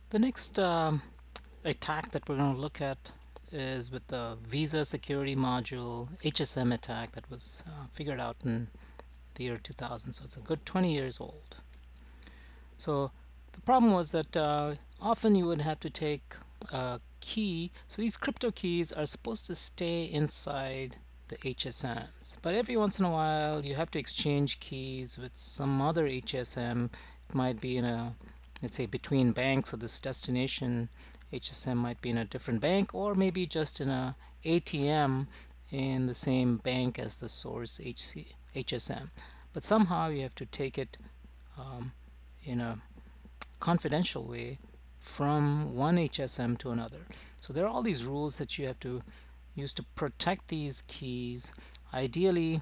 The next attack that we're going to look at is with the Visa Security Module HSM attack that was figured out in the year 2000. So it's a good 20 years old. So the problem was that often you would have to take a key. So these crypto keys are supposed to stay inside the HSMs. But every once in a while you have to exchange keys with some other HSM. It might be in a, let's say, between banks, so this destination HSM might be in a different bank, or maybe just in a ATM in the same bank as the source HSM. But somehow you have to take it in a confidential way from one HSM to another. So there are all these rules that you have to use to protect these keys. Ideally,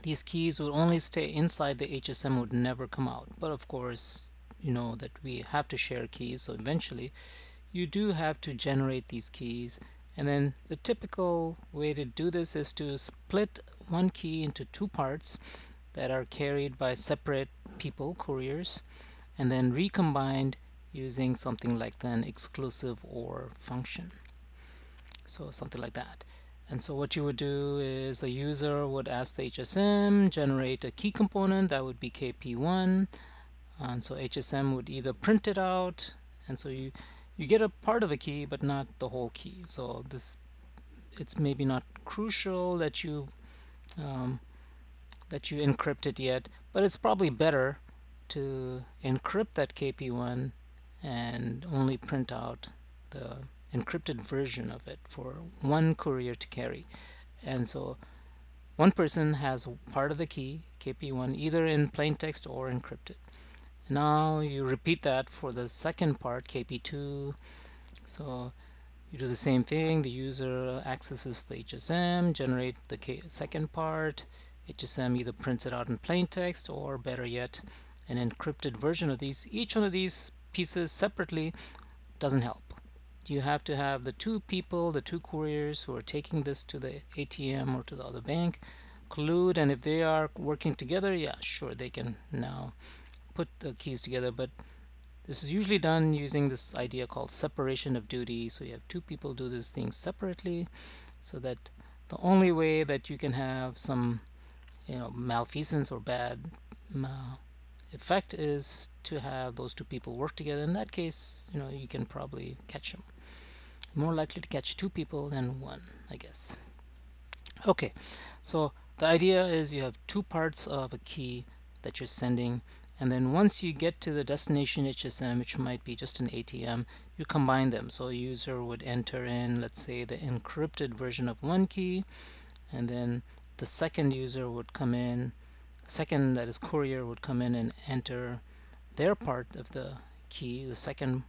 these keys would only stay inside the HSM, would never come out. But of course, you know that we have to share keys, so eventually you do have to generate these keys. And then the typical way to do this is to split one key into two parts that are carried by separate people, couriers, and then recombined using something like an exclusive OR function. So something like that. And so what you would do is a user would ask the HSM, generate a key component that would be KP1, and so HSM would either print it out, and so you get a part of a key but not the whole key. So this, it's maybe not crucial that you encrypt it yet, but it's probably better to encrypt that KP1 and only print out the encrypted version of it for one courier to carry. And so one person has part of the key, KP1, either in plain text or encrypted. Now you repeat that for the second part, KP2. So you do the same thing. The user accesses the HSM, generate the second part. HSM either prints it out in plain text, or better yet, an encrypted version of these. Each one of these pieces separately doesn't help. You have to have the two people, the two couriers who are taking this to the ATM or to the other bank, collude, and if they are working together, yeah, sure, they can now put the keys together. But this is usually done using this idea called separation of duty. So you have two people do this thing separately, so that the only way that you can have some, you know, malfeasance or bad effect is to have those two people work together. In that case, you know, you can probably catch them. More likely to catch two people than one, I guess. Okay, so the idea is you have two parts of a key that you're sending, and then once you get to the destination HSM, which might be just an ATM, you combine them. So a user would enter in, let's say, the encrypted version of one key, and then the second user would come in, second, that is courier, would come in and enter their part of the key, the second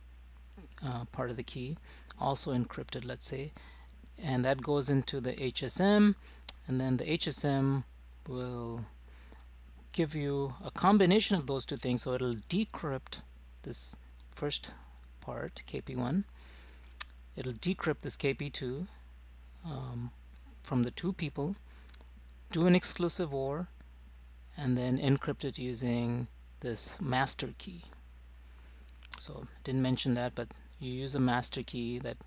part of the key, also encrypted, let's say, and that goes into the HSM, and then the HSM will give you a combination of those two things. So it'll decrypt this first part, KP1, it'll decrypt this KP2 from the two people, do an exclusive OR, and then encrypt it using this master key. So didn't mention that, but you use a master key that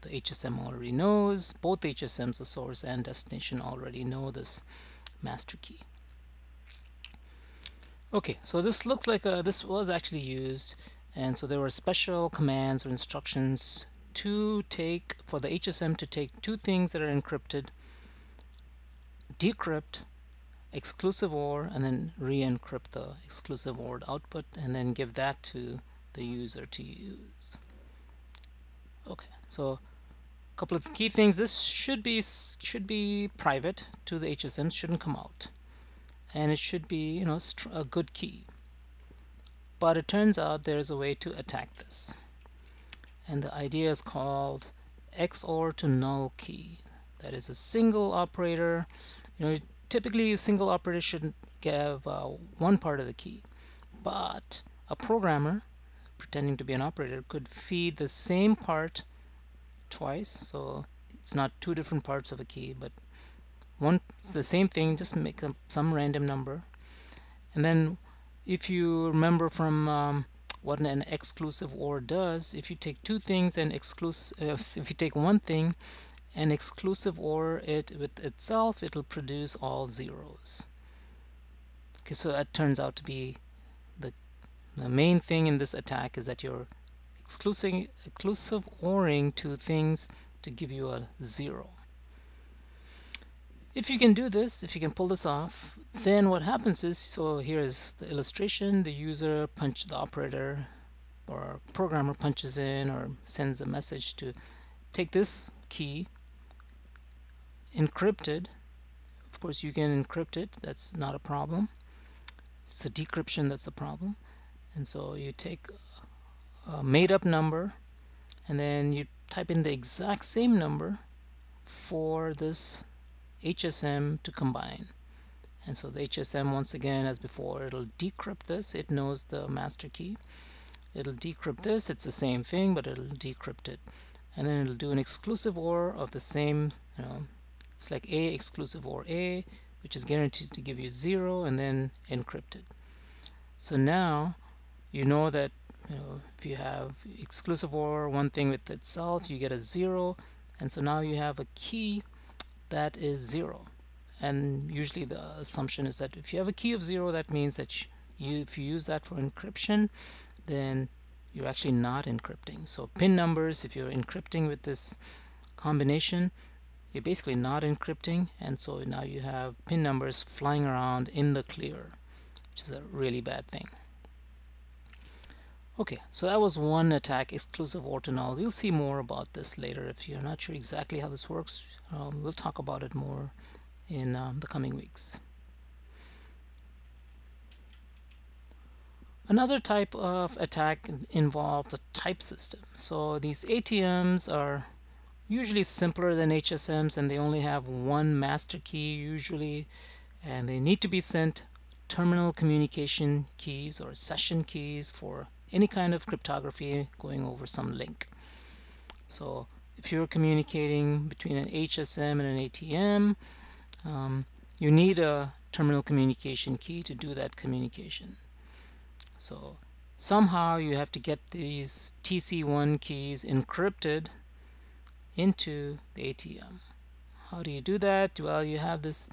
the HSM already knows. Both HSMs, the source and destination, already know this master key. Okay, so this looks like this was actually used, and so there were special commands or instructions to take for the HSM to take two things that are encrypted, decrypt, exclusive OR, and then re-encrypt the exclusive OR output, and then give that to the user to use. Okay, so a couple of key things. This should be private to the HSM, shouldn't come out, and it should be, you know, a good key. But it turns out there's a way to attack this, and the idea is called XOR to null key. That is a single operator. You know, typically a single operator shouldn't give one part of the key, but a programmer pretending to be an operator could feed the same part twice. So it's not two different parts of a key, but it's the same thing, just make up some random number. And then if you remember from what an exclusive OR does. If you take two things and if you take one thing and exclusive OR it with itself, it'll produce all zeros. Okay, so that turns out to be the main thing in this attack, is that you're exclusive ORing two things to give you a 0. If you can do this, if you can pull this off, then what happens is, so here is the illustration. The user the operator or programmer punches in or sends a message to take this key, encrypted. Of course you can encrypt it, that's not a problem. It's the decryption that's the problem. And so you take a made up number and then you type in the exact same number for this HSM to combine. And so the HSM, once again as before, it'll decrypt this. It knows the master key. It'll decrypt this. It's the same thing, but it'll decrypt it. And then it'll do an exclusive OR of the same, it's like A exclusive OR A, which is guaranteed to give you 0, and then encrypt it. So now you know that if you have exclusive OR one thing with itself, you get a 0, and so now you have a key that is 0. And usually the assumption is that if you have a key of 0, that means that if you use that for encryption, then you're actually not encrypting. So pin numbers, if you're encrypting with this combination, you're basically not encrypting, and so now you have pin numbers flying around in the clear, which is a really bad thing. Okay, so that was one attack, exclusive OR to null. We'll see more about this later. If you're not sure exactly how this works, we'll talk about it more in the coming weeks. Another type of attack involves a type system. So these ATMs are usually simpler than HSMs, and they only have one master key usually, and they need to be sent terminal communication keys or session keys for any kind of cryptography going over some link. So if you're communicating between an HSM and an ATM, you need a terminal communication key to do that communication. So somehow you have to get these TC1 keys encrypted into the ATM. How do you do that? Well, you have this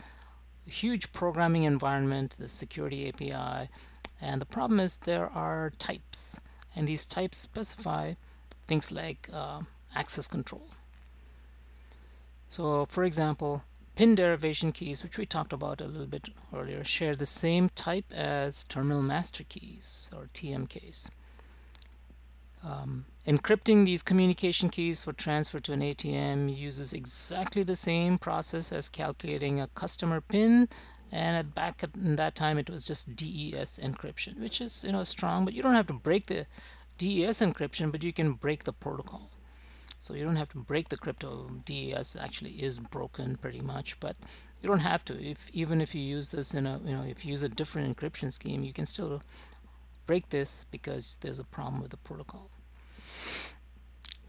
huge programming environment, the security API, and the problem is there are types, and these types specify things like access control. So for example, pin derivation keys, which we talked about a little bit earlier, share the same type as terminal master keys or TMKs. Encrypting these communication keys for transfer to an ATM uses exactly the same process as calculating a customer PIN, and back in that time it was just DES encryption, which is strong, but you don't have to break the DES encryption, but you can break the protocol. So you don't have to break the crypto. DES actually is broken pretty much, but you don't have to. Even if you use this in a if you use a different encryption scheme, you can still break this because there's a problem with the protocol.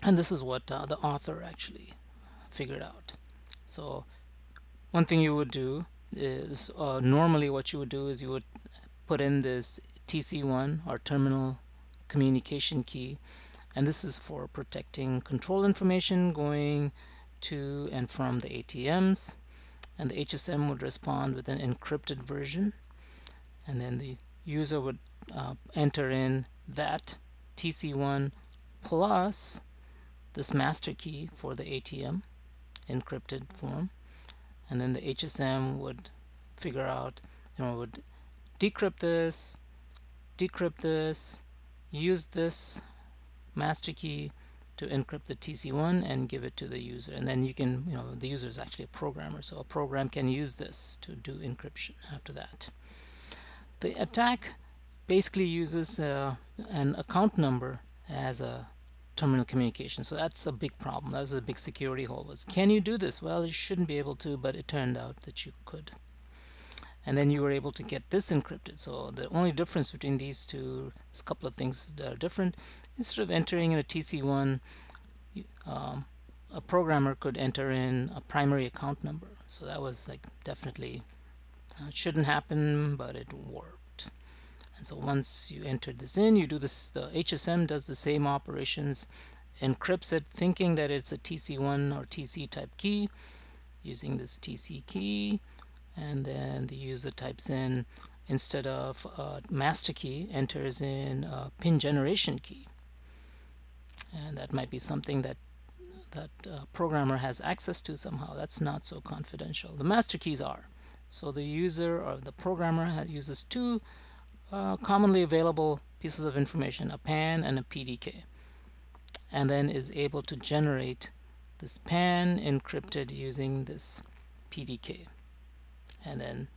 And this is what the author actually figured out. So one thing you would do is normally what you would do is you would put in this TC1 or terminal communication key, and this is for protecting control information going to and from the ATMs, and the HSM would respond with an encrypted version, and then the user would enter in that TC1 plus this master key for the ATM encrypted form, and then the HSM would figure out, would decrypt this, use this master key to encrypt the TC1 and give it to the user, and then you can, the user is actually a programmer, so a program can use this to do encryption after that. The attack basically uses an account number as a terminal communication, so that's a big problem. That was a big security hole. Was, can you do this? Well, you shouldn't be able to, but it turned out that you could. And then you were able to get this encrypted. So the only difference between these two is a couple of things that are different. Instead of entering in a TC1, a programmer could enter in a primary account number. So that was like definitely it shouldn't happen, but it worked. And so once you enter this in, you do this, the HSM does the same operations, encrypts it thinking that it's a TC1 or TC type key using this TC key, and then the user types in, instead of a master key, enters in a pin generation key. And that might be something that programmer has access to somehow. That's not so confidential. The master keys are. So the user or the programmer uses two commonly available pieces of information, a PAN and a PDK, and then is able to generate this PAN encrypted using this PDK. And then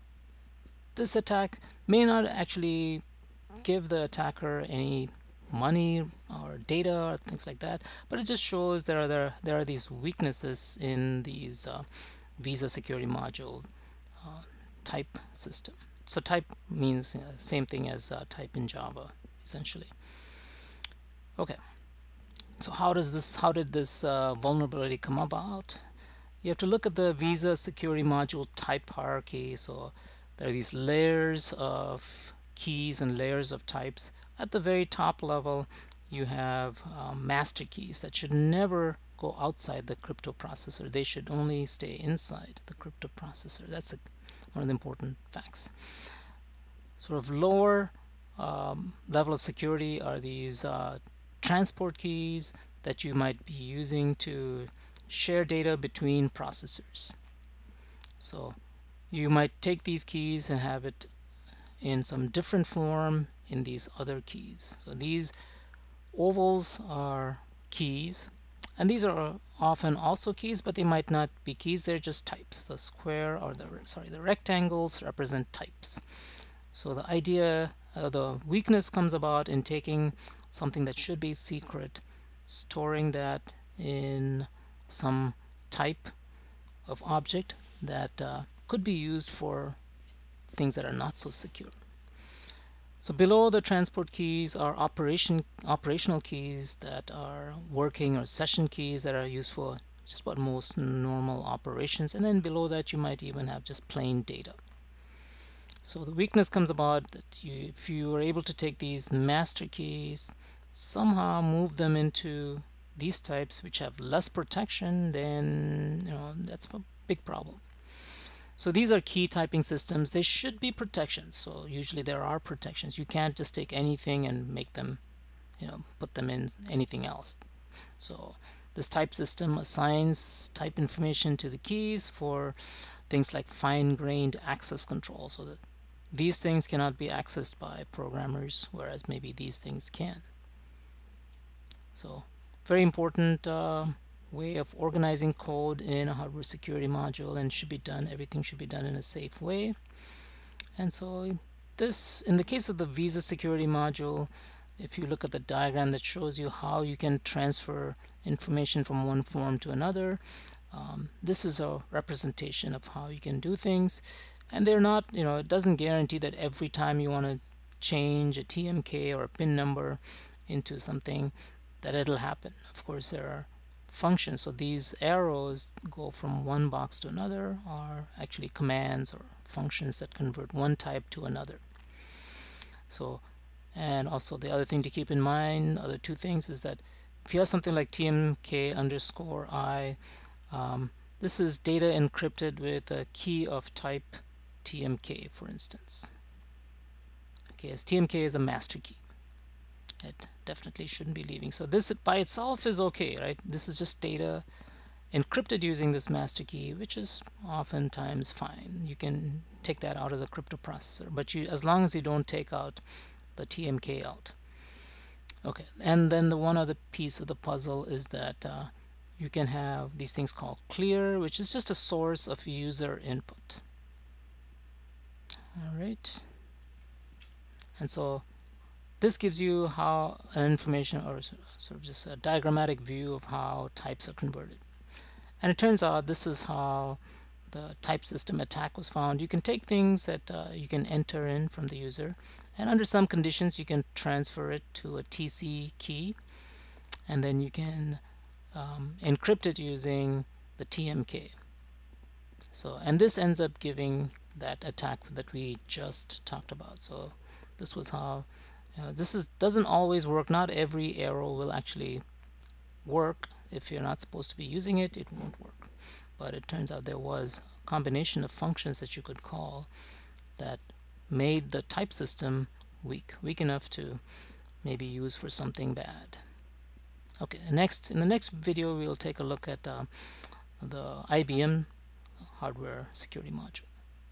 this attack may not actually give the attacker any money or data or things like that, but it just shows there are these weaknesses in these Visa security module type system. So type means same thing as type in Java, essentially. Okay, so how did this vulnerability come about? You have to look at the Visa security module type hierarchy. So there are these layers of keys and layers of types. At the very top level, you have master keys that should never go outside the crypto processor. They should only stay inside the crypto processor. That's one of the important facts. Sort of lower level of security are these transport keys that you might be using to share data between processors. So you might take these keys and have it in some different form in these other keys. So these ovals are keys, and these are often also keys, but they might not be keys. They're just types. The square or the rectangles represent types. So the idea, the weakness comes about in taking something that should be secret, storing that in some type of object that could be used for things that are not so secure. So below the transport keys are operational keys that are working, or session keys that are used for just about most normal operations. And then below that you might even have just plain data. So the weakness comes about that if you are able to take these master keys, somehow move them into these types which have less protection, then that's a big problem. So these are key typing systems. They should be protections. So usually there are protections. You can't just take anything and make them, put them in anything else. So this type system assigns type information to the keys for things like fine-grained access control, so that these things cannot be accessed by programmers, whereas maybe these things can. So very important way of organizing code in a hardware security module, and everything should be done in a safe way. And so this, in the case of the Visa security module, if you look at the diagram that shows you how you can transfer information from one form to another, this is a representation of how you can do things. And they're not, it doesn't guarantee that every time you want to change a TMK or a pin number into something that it'll happen. Of course, there are functions. So these arrows go from one box to another are actually commands or functions that convert one type to another. So, and also the other thing to keep in mind, other two things, is that if you have something like TMK underscore I, this is data encrypted with a key of type TMK, for instance. Okay, as TMK is a master key. It definitely shouldn't be leaving. So this by itself is okay, right? This is just data encrypted using this master key, which is oftentimes fine. You can take that out of the crypto processor, but as long as you don't take out the TMK out. Okay, and then the one other piece of the puzzle is that you can have these things called clear, which is just a source of user input. All right, and so this gives you how an information, or sort of just a diagrammatic view of how types are converted. And it turns out this is how the type system attack was found. You can take things that you can enter in from the user, and under some conditions you can transfer it to a TC key, and then you can encrypt it using the TMK. So, and this ends up giving that attack that we just talked about. So This was how doesn't always work. Not every arrow will actually work. If you're not supposed to be using it, it won't work. But it turns out there was a combination of functions that you could call that made the type system weak enough to maybe use for something bad. Okay, in the next video we'll take a look at the IBM hardware security module.